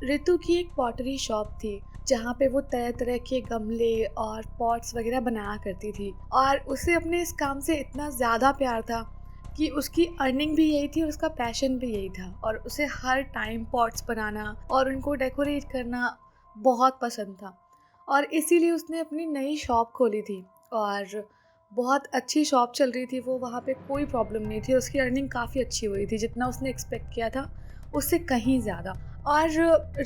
ऋतु की एक pottery shop थी जहाँ पे वो तरह तरह के गमले और पॉट्स वगैरह बनाया करती थी। और उसे अपने इस काम से इतना ज़्यादा प्यार था कि उसकी अर्निंग भी यही थी और उसका पैशन भी यही था। और उसे हर टाइम पॉट्स बनाना और उनको डेकोरेट करना बहुत पसंद था। और इसीलिए उसने अपनी नई शॉप खोली थी। और बहुत अच्छी शॉप चल रही थी वो, वहाँ पे कोई प्रॉब्लम नहीं थी। उसकी अर्निंग काफ़ी अच्छी हुई थी, जितना उसने एक्सपेक्ट किया था उससे कहीं ज़्यादा। और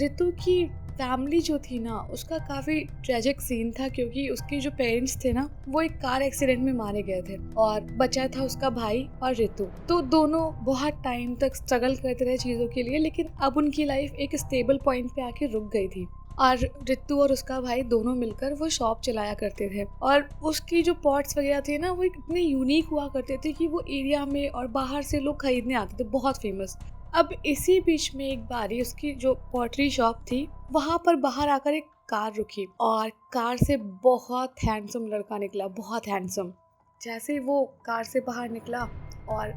ऋतु की फैमिली जो थी ना, उसका काफ़ी ट्रेजिक सीन था, क्योंकि उसके जो पेरेंट्स थे ना, वो एक कार एक्सीडेंट में मारे गए थे और बचा था उसका भाई और ऋतु। तो दोनों बहुत टाइम तक स्ट्रगल करते रहे चीज़ों के लिए, लेकिन अब उनकी लाइफ एक स्टेबल पॉइंट पे आके रुक गई थी। और ऋतु और उसका भाई दोनों मिलकर वो शॉप चलाया करते थे। और उसकी जो पॉट्स वगैरह थे ना, वो इतने यूनिक हुआ करते थे कि वो एरिया में और बाहर से लोग खरीदने आते थे, बहुत फेमस। अब इसी बीच में एक बारी उसकी जो पॉटरी शॉप थी, वहाँ पर बाहर आकर एक कार रुकी और कार से बहुत हैंडसम लड़का निकला, बहुत हैंडसम। जैसे ही वो कार से बाहर निकला और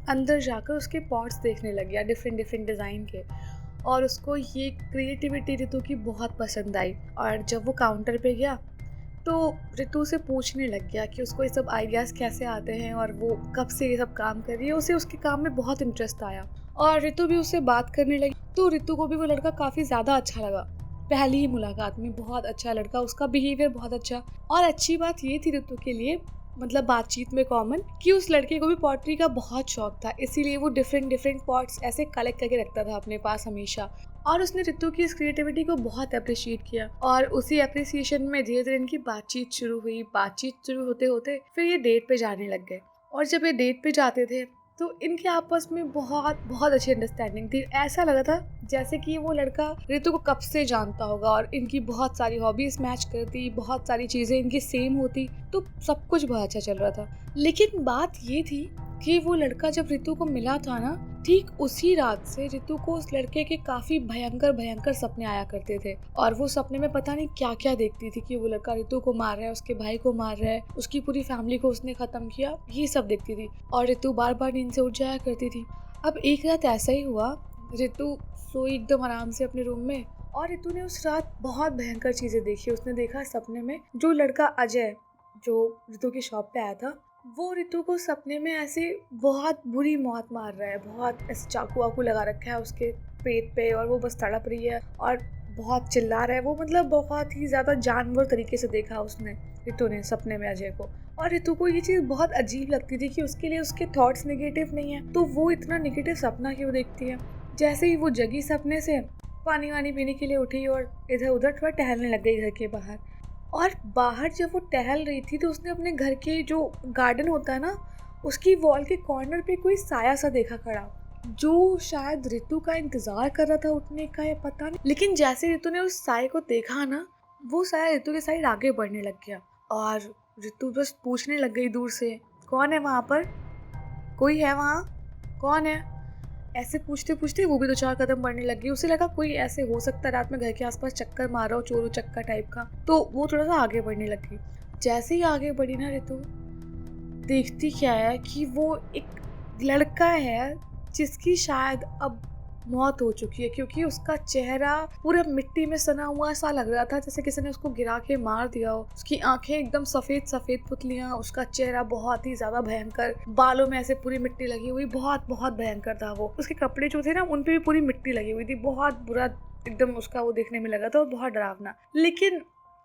अंदर जाकर उसके पॉट्स देखने लग गया, डिफरेंट डिफरेंट डिज़ाइन के। और उसको ये क्रिएटिविटी ऋतु की बहुत पसंद आई। और जब वो काउंटर पे गया तो ऋतु से पूछने लग गया कि उसको ये सब आइडियाज़ कैसे आते हैं और वो कब से ये सब काम कर रही है। उसे उसके काम में बहुत इंटरेस्ट आया और ऋतु भी उससे बात करने लगी। तो ऋतु को भी वो लड़का काफ़ी ज़्यादा अच्छा लगा। पहली ही मुलाकात में बहुत अच्छा लड़का, उसका बिहेवियर बहुत अच्छा। और अच्छी बात ये थी ऋतु के लिए, मतलब बातचीत में कॉमन, कि उस लड़के को भी पॉटरी का बहुत शौक था। इसीलिए वो डिफरेंट डिफरेंट पॉट्स ऐसे कलेक्ट करके रखता था अपने पास हमेशा। और उसने ऋतु की इस क्रिएटिविटी को बहुत अप्रिशिएट किया। और उसी अप्रिसिएशन में धीरे धीरे इनकी बातचीत शुरू हुई। बातचीत शुरू होते होते फिर ये डेट पे जाने लग गए। और जब ये डेट पे जाते थे तो इनके आपस में बहुत बहुत अच्छी अंडरस्टैंडिंग थी। ऐसा लगा था जैसे कि वो लड़का ऋतु को कब से जानता होगा और इनकी बहुत सारी हॉबीज मैच करती, बहुत सारी चीज़ें इनकी सेम होती। तो सब कुछ बहुत अच्छा चल रहा था। लेकिन बात ये थी कि वो लड़का जब ऋतु को मिला था ना, ठीक उसी रात से ऋतु को उस लड़के के काफ़ी भयंकर भयंकर सपने आया करते थे। और वो सपने में पता नहीं क्या क्या देखती थी, कि वो लड़का ऋतु को मार रहा है, उसके भाई को मार रहा है, उसकी पूरी फैमिली को उसने ख़त्म किया, ये सब देखती थी। और ऋतु बार बार नींद से उठ जाया करती थी। अब एक रात ऐसा ही हुआ, ऋतु सोई एकदम आराम से अपने रूम में। और ऋतु ने उस रात बहुत भयंकर चीज़ें देखी। उसने देखा सपने में जो लड़का अजय, जो ऋतु की शॉप पे आया था, वो ऋतु को सपने में ऐसे बहुत बुरी मौत मार रहा है। बहुत ऐसे चाकू वाकू लगा रखा है उसके पेट पे और वो बस तड़प रही है और बहुत चिल्ला रहा है वो। मतलब बहुत ही ज़्यादा जानवर तरीके से देखा उसने, ऋतु ने, सपने में अजय को। और ऋतु को ये चीज़ बहुत अजीब लगती थी कि उसके लिए उसके थॉट्स नेगेटिव नहीं है, तो वो इतना नेगेटिव सपना क्यों देखती है। जैसे ही वो जगी सपने से, पानी वानी पीने के लिए उठी और इधर उधर थोड़ा टहलने लग गई घर के बाहर। और बाहर जब वो टहल रही थी तो उसने अपने घर के जो गार्डन होता है ना, उसकी वॉल के कॉर्नर पे कोई साया सा देखा खड़ा, जो शायद ऋतु का इंतजार कर रहा था उठने का, या पता नहीं। लेकिन जैसे ऋतु ने उस साये को देखा ना, वो साया ऋतु के साइड आगे बढ़ने लग गया। और ऋतु बस पूछने लग गई दूर से, कौन है वहाँ पर, कोई है वहाँ, कौन है। ऐसे पूछते पूछते वो भी 2-4 कदम बढ़ने लग गई। उसे लगा कोई ऐसे हो सकता है रात में घर के आसपास चक्कर मार रहा हो, चोरू चक्का टाइप का। तो वो थोड़ा सा आगे बढ़ने लगी। जैसे ही आगे बढ़ी ना ऋतु, देखती क्या है कि वो एक लड़का है जिसकी शायद अब मौत हो चुकी है, क्योंकि उसका चेहरा पूरा मिट्टी में सना हुआ सा लग रहा था, जैसे किसी ने उसको गिरा के मार दिया हो। उसकी आंखें एकदम सफेद सफेद पुतलियां, उसका चेहरा बहुत ही ज्यादा भयंकर, बालों में ऐसे पूरी मिट्टी लगी हुई, बहुत बहुत भयंकर था वो। उसके कपड़े जो थे ना, उन पे भी पूरी मिट्टी लगी हुई थी, बहुत बुरा एकदम उसका वो देखने में लगा था और बहुत डरावना। लेकिन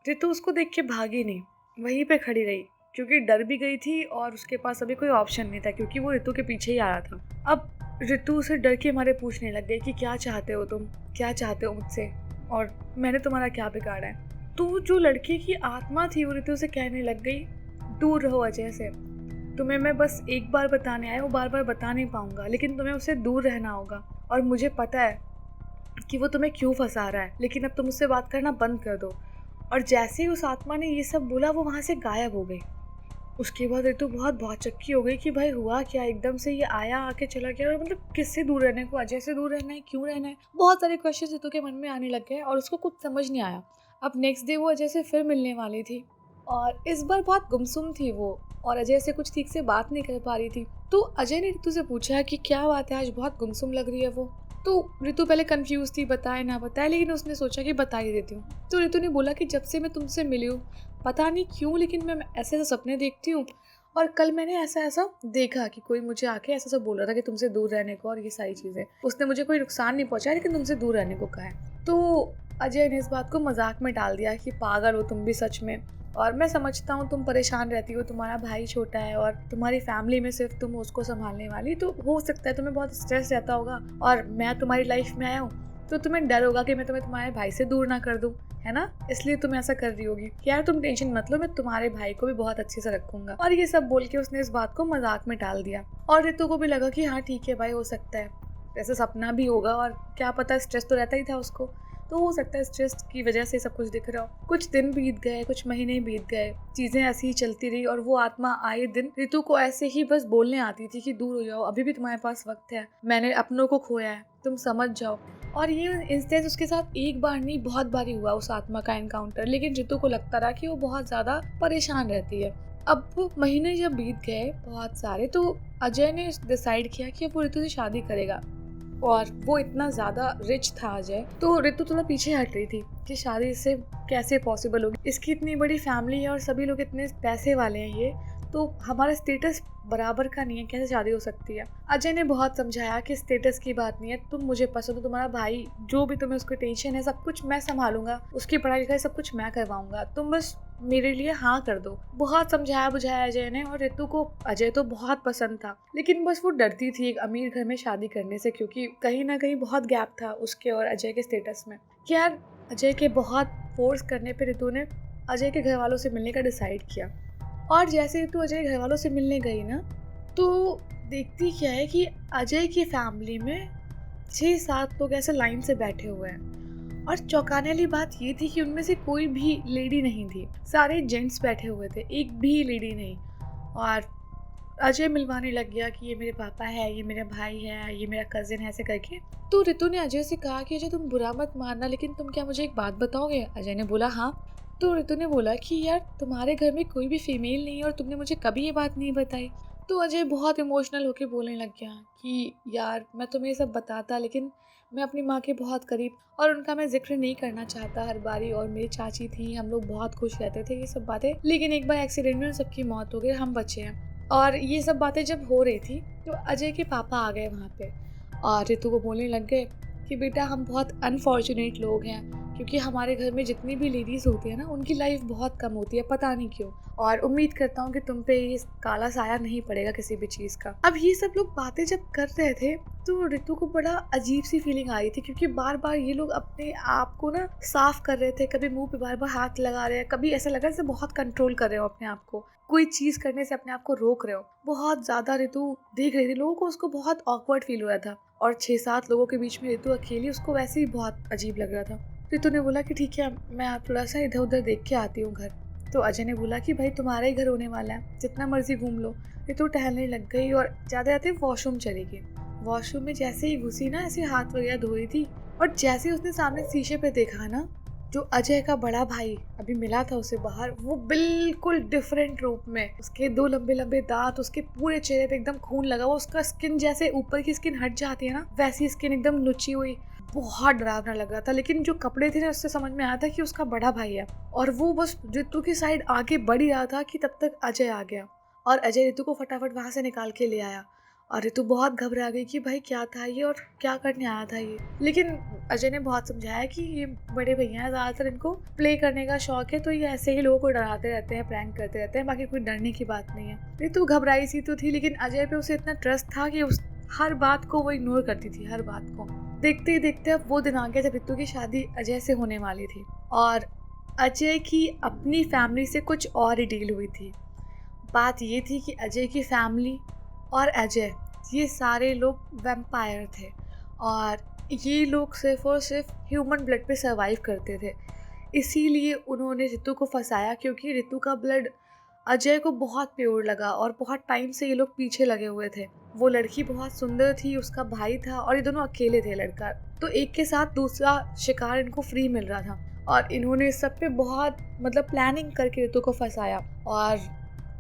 ऋतु उसको देख के भागी नहीं, वहीं पे खड़ी रही, क्योंकि डर भी गई थी और उसके पास अभी कोई ऑप्शन नहीं था, क्योंकि वो ऋतु के पीछे ही आ रहा था। अब ऋतु उसे डर के मारे पूछने लग गई कि क्या चाहते हो तुम, क्या चाहते हो मुझसे, और मैंने तुम्हारा क्या बिगाड़ा है। तो जो लड़के की आत्मा थी वो ऋतु से कहने लग गई, दूर रहो अजय से। तुम्हें मैं बस एक बार बताने आया हूँ, बार बार बता नहीं पाऊंगा, लेकिन तुम्हें उससे दूर रहना होगा। और मुझे पता है कि वो तुम्हें क्यों फंसा रहा है, लेकिन अब तुम उससे बात करना बंद कर दो। और जैसे ही उस आत्मा ने ये सब बोला, वो वहाँ से गायब हो गई। उसके बाद ऋतु बहुत भौचक्की हो गई कि भाई हुआ क्या, एकदम से ये आया, आके चला गया, और मतलब किससे दूर रहने को, अजय से दूर रहना है, क्यों रहना है। बहुत सारे क्वेश्चन ऋतु के मन में आने लग गए और उसको कुछ समझ नहीं आया। अब नेक्स्ट डे वो अजय से फिर मिलने वाली थी और इस बार बहुत गुमसुम थी वो, और अजय से कुछ ठीक से बात नहीं कर पा रही थी। तो अजय ने ऋतु से पूछा कि क्या बात है, आज बहुत गुमसुम लग रही है वो। तो ऋतु पहले कंफ्यूज थी, बताए ना बताए, लेकिन उसने सोचा कि बता ही देती हूँ। तो ऋतु ने बोला कि जब से मैं तुमसे मिली हूँ, पता नहीं क्यों, लेकिन मैं ऐसे ऐसे सपने देखती हूँ, और कल मैंने ऐसा ऐसा देखा कि कोई मुझे आके ऐसा ऐसा बोल रहा था कि तुमसे दूर रहने को, और ये सारी चीज़ें। उसने मुझे कोई नुकसान नहीं पहुंचाया, लेकिन तुमसे दूर रहने को कहा है। तो अजय ने इस बात को मजाक में डाल दिया कि पागल हो तुम भी सच में, और मैं समझता हूँ तुम परेशान रहती हो, तुम्हारा भाई छोटा है और तुम्हारी फैमिली में सिर्फ तुम उसको संभालने वाली, तो हो सकता है तुम्हें बहुत स्ट्रेस रहता होगा, और मैं तुम्हारी लाइफ में आया हूँ तो तुम्हें डर होगा कि मैं तुम्हें तुम्हारे भाई से दूर ना कर दूँ, है ना, इसलिए तुम ऐसा कर रही होगी। यार तुम टेंशन मत लो, मैं तुम्हारे भाई को भी बहुत अच्छे से रखूंगा। और ये सब बोल के उसने इस बात को मजाक में डाल दिया, और रितु को भी लगा कि हाँ ठीक है भाई, हो सकता है ऐसा सपना भी होगा, और क्या पता, स्ट्रेस तो रहता ही था उसको, तो हो सकता है स्ट्रेस की वजह से सब कुछ दिख रहा हो। कुछ दिन बीत गए, कुछ महीने बीत गए, चीजें ऐसी ही चलती रही, और वो आत्मा आए दिन रितु को ऐसे ही बस बोलने आती थी कि दूर हो जाओ, अभी भी तुम्हारे पास वक्त है, मैंने अपनों को खोया है, तुम समझ जाओ। और ये इंस्टेंस उसके साथ एक बार नहीं बहुत बार ही हुआ, उस आत्मा का एनकाउंटर, लेकिन रितु को लगता रहा कि वो बहुत ज्यादा परेशान रहती है। अब महीने जब बीत गए बहुत सारे, तो अजय ने डिसाइड किया कि अब वो रितु से शादी करेगा, और वो इतना ज़्यादा रिच था अजय, तो रितु थोड़ा पीछे हट रही थी कि शादी इससे कैसे पॉसिबल होगी, इसकी इतनी बड़ी फैमिली है और सभी लोग इतने पैसे वाले हैं, ये तो हमारा स्टेटस बराबर का नहीं है, कैसे शादी हो सकती है। अजय ने बहुत समझाया कि स्टेटस की बात नहीं है, तुम मुझे पसंद हो, तुम्हारा भाई जो भी तुम्हें उसको टेंशन है सब कुछ मैं संभालूंगा, उसकी पढ़ाई लिखाई सब कुछ मैं करवाऊंगा, तुम बस मेरे लिए हाँ कर दो। बहुत समझाया बुझाया अजय ने, और रितु को अजय तो बहुत पसंद था, लेकिन बस वो डरती थी एक अमीर घर में शादी करने से, क्योंकि कहीं ना कहीं बहुत गैप था उसके और अजय के स्टेटस में। यार अजय के बहुत फोर्स करने पे रितु ने अजय के घर वालों से मिलने का डिसाइड किया, और जैसे रितु अजय के घर वालों से मिलने गई ना, तो देखती क्या है कि अजय की फैमिली में 6-7 लोग ऐसे लाइन से बैठे हुए हैं, और चौंकाने वाली बात ये थी कि उनमें से कोई भी लेडी नहीं थी, सारे जेंट्स बैठे हुए थे, एक भी लेडी नहीं। और अजय मिलवाने लग गया कि ये मेरे पापा है, ये मेरा भाई है, ये मेरा कजिन है, ऐसे करके। तो रितु ने अजय से कहा कि अजय तुम बुरा मत मानना, लेकिन तुम क्या मुझे एक बात बताओगे? अजय ने बोला हाँ। तो रितु ने बोला कि यार तुम्हारे घर में कोई भी फीमेल नहीं है और तुमने मुझे कभी ये बात नहीं बताई। तो अजय बहुत इमोशनल होके बोलने लग गया कि यार मैं तुम्हें ये सब बताता, लेकिन मैं अपनी माँ के बहुत करीब, और उनका मैं जिक्र नहीं करना चाहता हर बारी, और मेरी चाची थी, हम लोग बहुत खुश रहते थे, ये सब बातें, लेकिन एक बार एक्सीडेंट में सबकी मौत हो गई, हम बचे हैं। और ये सब बातें जब हो रही थी तो अजय के पापा आ गए वहाँ पे, और रितु को बोलने लग गए कि बेटा हम बहुत अनफॉर्चुनेट लोग हैं, क्योंकि हमारे घर में जितनी भी लेडीज़ होती है ना, उनकी लाइफ बहुत कम होती है, पता नहीं क्यों, और उम्मीद करता हूँ कि तुम पे ये काला साया नहीं पड़ेगा किसी भी चीज़ का। अब ये सब लोग बातें जब कर रहे थे तो रितु को बड़ा अजीब सी फीलिंग आ रही थी, क्योंकि बार बार ये लोग अपने आप को ना साफ कर रहे थे, कभी मुंह पे बार बार हाथ लगा रहे हैं, कभी ऐसा लगा जैसे बहुत कंट्रोल कर रहे हो अपने आप को, कोई चीज़ करने से अपने आप को रोक रहे हो। बहुत ज़्यादा रितु देख रही थी, लोगों को उसको बहुत ऑकवर्ड फील हो रहा था, और 6-7 लोगों के बीच में रितु अकेली, उसको वैसे ही बहुत अजीब लग रहा था। रितु ने बोला कि ठीक है, मैं आप थोड़ा सा इधर उधर देख के आती हूँ घर। तो अजय ने बोला कि भाई तुम्हारा ही घर होने वाला है, जितना मर्जी घूम लो। रितु टहलने लग गई और जाते जाते वॉशरूम चली गई। वॉशरूम में जैसे ही घुसी ना, ऐसे हाथ वगैरह धो रही थी, और जैसे उसने सामने शीशे पे देखा ना, जो अजय का बड़ा भाई अभी मिला था उसे बाहर, वो बिल्कुल डिफरेंट रूप में, उसके 2 लंबे लंबे दांत, उसके पूरे चेहरे पे एकदम खून लगा हुआ, उसका स्किन जैसे ऊपर की स्किन हट जाती है ना, वैसी स्किन एकदम नुची हुई, बहुत डरावना लग रहा था। लेकिन जो कपड़े थे ना, उससे समझ में आया था कि उसका बड़ा भाई है, और वो बस रितु की साइड आगे बढ़ ही रहा था कि तब तक अजय आ गया, और अजय रितु को फटाफट वहां से निकाल के ले आया, और रितु बहुत घबरा गई कि भाई क्या था ये और क्या करने आया था ये। लेकिन अजय ने बहुत समझाया कि ये बड़े भैया हैं, ज़्यादातर इनको प्ले करने का शौक है, तो ये ऐसे ही लोगों को डराते रहते हैं, प्रैंक करते रहते हैं, बाकी कोई डरने की बात नहीं है। रितु घबराई सी तो थी, लेकिन अजय पे उसे इतना ट्रस्ट था कि उस हर बात को वो इग्नोर करती थी, हर बात को। देखते ही देखते अब वो दिन आ गया जब रितु की शादी अजय से होने वाली थी, और अजय की अपनी फैमिली से कुछ और ही डील हुई थी। बात ये थी कि अजय की फैमिली और अजय, ये सारे लोग वैम्पायर थे, और ये लोग सिर्फ और सिर्फ ह्यूमन ब्लड पे सर्वाइव करते थे। इसीलिए उन्होंने रितु को फंसाया, क्योंकि रितु का ब्लड अजय को बहुत प्योर लगा, और बहुत टाइम से ये लोग पीछे लगे हुए थे। वो लड़की बहुत सुंदर थी, उसका भाई था, और ये दोनों अकेले थे लड़का, तो एक के साथ दूसरा शिकार इनको फ्री मिल रहा था, और इन्होंने इस सब पे बहुत प्लानिंग करके रितु को फंसाया। और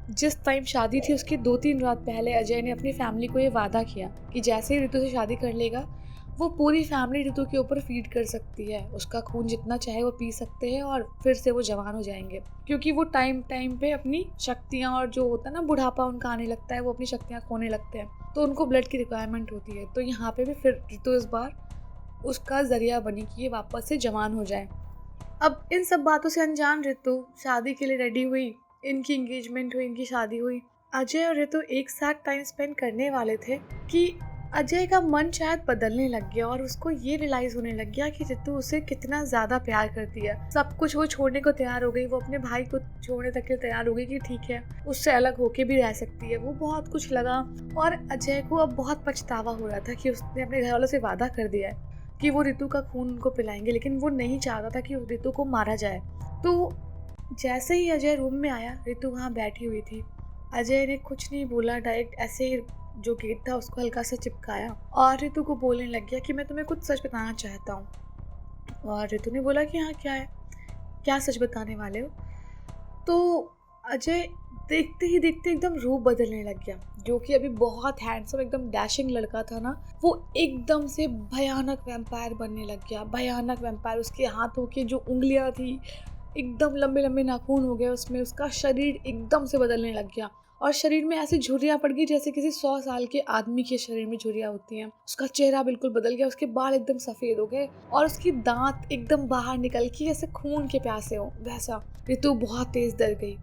जिस टाइम शादी थी उसके 2-3 रात पहले अजय ने अपनी फैमिली को ये वादा किया कि जैसे ही रितु से शादी कर लेगा, वो पूरी फैमिली ऋतु के ऊपर फीड कर सकती है, उसका खून जितना चाहे वो पी सकते हैं और फिर से वो जवान हो जाएंगे, क्योंकि वो टाइम टाइम पे अपनी शक्तियाँ, और जो होता है ना बुढ़ापा उनका आने लगता है, वो अपनी शक्तियाँ खोने लगते हैं, तो उनको ब्लड की रिक्वायरमेंट होती है। तो यहाँ पे भी फिर ऋतु इस बार उसका जरिया बनी कि ये वापस से जवान हो जाए। अब इन सब बातों से अनजान ऋतु शादी के लिए रेडी हुई, इनकी एंगेजमेंट हुई, इनकी शादी हुई। अजय और ऋतु एक साथ टाइम स्पेंड करने वाले थे कि अजय का मन शायद बदलने लग गया और उसको ये रियलाइज होने लग गया कि ऋतु उसे कितना ज़्यादा प्यार करती है। सब कुछ वो छोड़ने को तैयार हो गई, वो अपने भाई को छोड़ने तक के लिए तैयार हो गई कि ठीक है उससे अलग होके भी रह सकती है। वो बहुत कुछ लगा और अजय को अब बहुत पछतावा हो रहा था कि उसने अपने घर वालों से वादा कर दिया है कि वो ऋतु का खून उनको पिलाएंगे, लेकिन वो नहीं चाहता था कि ऋतु को मारा जाए। तो जैसे ही अजय रूम में आया, ऋतु वहाँ बैठी हुई थी। अजय ने कुछ नहीं बोला, डायरेक्ट ऐसे ही जो गेट था उसको हल्का सा चिपकाया और ऋतु को बोलने लग गया कि मैं तुम्हें कुछ सच बताना चाहता हूँ। और ऋतु ने बोला कि हाँ क्या है, क्या सच बताने वाले हो? तो अजय देखते ही देखते एकदम रूप बदलने लग गया। जो कि अभी बहुत हैंडसम एकदम डैशिंग लड़का था ना, वो एकदम से भयानक वैम्पायर बनने लग गया। भयानक वैम्पायर, उसके हाथों की जो उंगलियां थी एकदम लंबे लंबे नाखून हो गए उसमें, उसका शरीर एकदम से बदलने लग गया और शरीर में ऐसी झुर्रियां पड़ गई जैसे किसी 100 साल के आदमी के शरीर में झुर्रियां होती हैं। उसका चेहरा बिल्कुल बदल गया, उसके बाल एकदम सफेद हो गए और उसकी दांत एकदम बाहर निकल के जैसे खून के प्यासे हो वैसा। ऋतु बहुत तेज डर गई।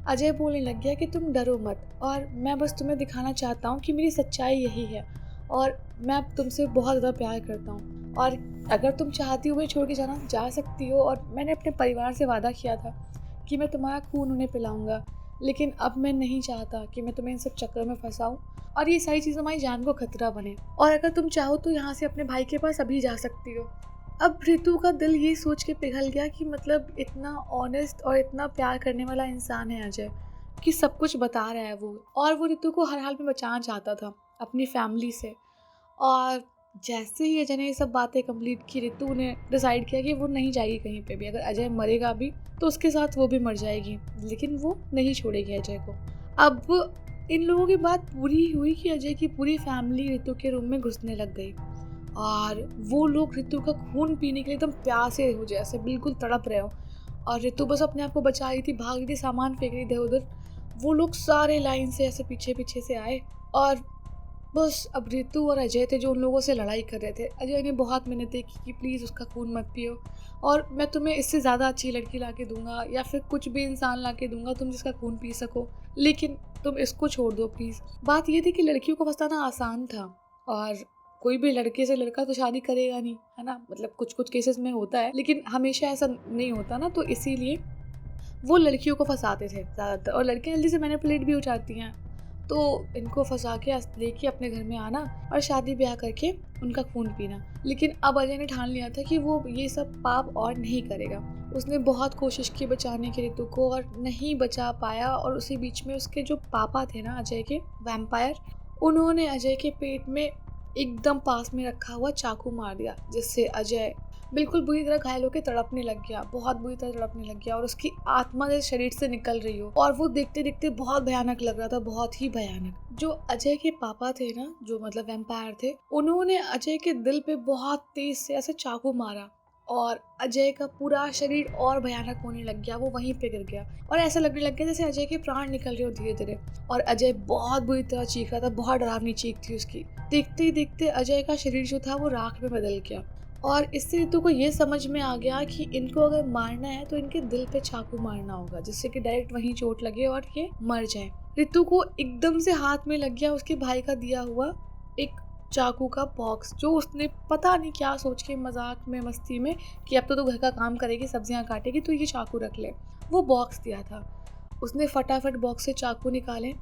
अजय बोलने लग गया कि तुम डरो मत, और मैं बस तुम्हें दिखाना चाहता हूँ कि मेरी सच्चाई यही है और मैं तुमसे बहुत ज़्यादा प्यार करता हूँ, और अगर तुम चाहती हो मुझे छोड़ के जाना जा सकती हो। और मैंने अपने परिवार से वादा किया था कि मैं तुम्हारा खून उन्हें पिलाऊंगा, लेकिन अब मैं नहीं चाहता कि मैं तुम्हें इन सब चक्कर में फंसाऊं और ये सारी चीज़ें हमारी जान को खतरा बने, और अगर तुम चाहो तो यहाँ से अपने भाई के पास अभी जा सकती हो। अब ऋतु का दिल ये सोच के पिघल गया कि मतलब इतना ऑनेस्ट और इतना प्यार करने वाला इंसान है अजय, कि सब कुछ बता रहा है वो, और वो ऋतु को हर हाल में बचाना चाहता था अपनी फैमिली से। और जैसे ही अजय ने ये सब बातें कंप्लीट की, ऋतु ने डिसाइड किया कि वो नहीं जाएगी कहीं पे भी। अगर अजय मरेगा भी तो उसके साथ वो भी मर जाएगी, लेकिन वो नहीं छोड़ेगी अजय को। अब इन लोगों की बात पूरी हुई कि अजय की पूरी फैमिली ऋतु के रूम में घुसने लग गई और वो लोग ऋतु का खून पीने के लिए एकदम प्यासे हो जैसे बिल्कुल तड़प रहे हो, और ऋतु बस अपने आप को बचा रही थी, भाग रही थी, सामान फेंक रही थी उधर। वो लोग सारे लाइन से ऐसे पीछे पीछे से आए और बस अब ऋतु और अजय थे जो उन लोगों से लड़ाई कर रहे थे। अजय ने बहुत मिन्नतें की कि प्लीज़ उसका खून मत पियो, और मैं तुम्हें इससे ज़्यादा अच्छी लड़की ला के दूंगा या फिर कुछ भी इंसान ला के दूंगा तुम जिसका खून पी सको, लेकिन तुम इसको छोड़ दो प्लीज़। बात ये थी कि लड़कियों को फंसाना आसान था, और कोई भी लड़के से लड़का तो शादी करेगा नहीं, है ना। मतलब कुछ कुछ केसेस में होता है, लेकिन हमेशा ऐसा नहीं होता ना, तो इसीलिए वो लड़कियों को फंसाते थे ज़्यादातर, और लड़कियाँ जल्दी से मैनिपुलेट भी हो जाती हैं, तो इनको फंसा के लेके अपने घर में आना और शादी ब्याह करके उनका खून पीना। लेकिन अब अजय ने ठान लिया था कि वो ये सब पाप और नहीं करेगा। उसने बहुत कोशिश की बचाने की ऋतु को और नहीं बचा पाया, और उसी बीच में उसके जो पापा थे ना अजय के, वैम्पायर, उन्होंने अजय के पेट में एकदम पास में रखा हुआ चाकू मार दिया, जिससे अजय बिल्कुल बुरी तरह घायल होकर तड़पने लग गया, बहुत बुरी तरह तड़पने लग गया, और उसकी आत्मा जैसे शरीर से निकल रही हो, और वो देखते देखते बहुत भयानक लग रहा था, बहुत ही भयानक। जो अजय के पापा थे ना, जो मतलब वैम्पायर थे, उन्होंने अजय के दिल पे बहुत तेज से ऐसे चाकू मारा और अजय का पूरा शरीर और भयानक होने लग गया। वो वहीं पे गिर गया और ऐसा लगने लग गया जैसे अजय के प्राण निकल रहे हो धीरे धीरे, और अजय बहुत बुरी तरह चीख रहा था, बहुत डरावनी चीख थी उसकी। देखते ही देखते अजय का शरीर जो था वो राख में बदल गया, और इससे ऋतु को ये समझ में आ गया कि इनको अगर मारना है तो इनके दिल पे चाकू मारना होगा, जिससे कि डायरेक्ट वहीं चोट लगे और ये मर जाए। ऋतु को एकदम से हाथ में लग गया उसके भाई का दिया हुआ एक चाकू का बॉक्स, जो उसने पता नहीं क्या सोच के मजाक में मस्ती में कि अब तो घर का काम करेगी, सब्जियां काटेगी, तो ये चाकू रख ले, वो बॉक्स दिया था। उसने फटाफट बॉक्स से चाकू निकाले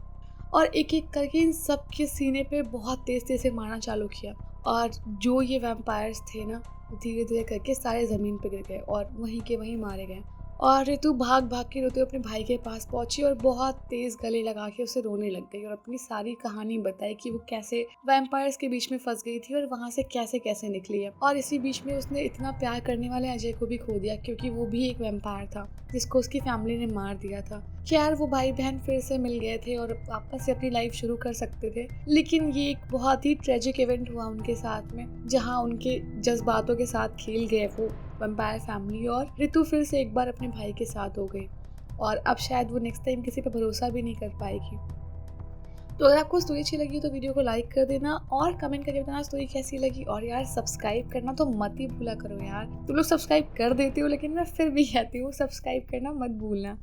और एक एक करके इन सब के सीने पे बहुत तेज तेज से मारना चालू किया, और जो ये वैम्पायर्स थे ना, धीरे धीरे करके सारे ज़मीन पे गिर गए और वहीं के वहीं मारे गए। और रितु भाग भाग के रोते हुए अपने भाई के पास पहुंची और बहुत तेज गले लगा के उसे रोने लग गई और अपनी सारी कहानी बताई कि वो कैसे वैम्पायर्स के बीच में फंस गई थी और वहां से कैसे कैसे निकली है। और इसी बीच में उसने इतना प्यार करने वाले अजय को भी खो दिया, क्योंकि वो भी एक वैम्पायर था जिसको उसकी फैमिली ने मार दिया था। खैर वो भाई बहन फिर से मिल गए थे और वापस से अपनी लाइफ शुरू कर सकते थे, लेकिन ये एक बहुत ही ट्रेजिक इवेंट हुआ उनके साथ में, जहाँ उनके जज्बातों के साथ खेल गए वो वैम्पायर फैमिली और रितु फिर से एक बार अपने भाई के साथ हो गई और अब शायद वो नेक्स्ट टाइम किसी पर भरोसा भी नहीं कर पाएगी। तो अगर आपको स्टोरी अच्छी लगी तो वीडियो को लाइक कर देना और कमेंट करके बताना स्टोरी कैसी लगी। और यार सब्सक्राइब करना तो मत ही भूला करो यार, तुम लोग सब्सक्राइब कर देते हो लेकिन मैं फिर भी कहती हूँ सब्सक्राइब करना मत भूलना।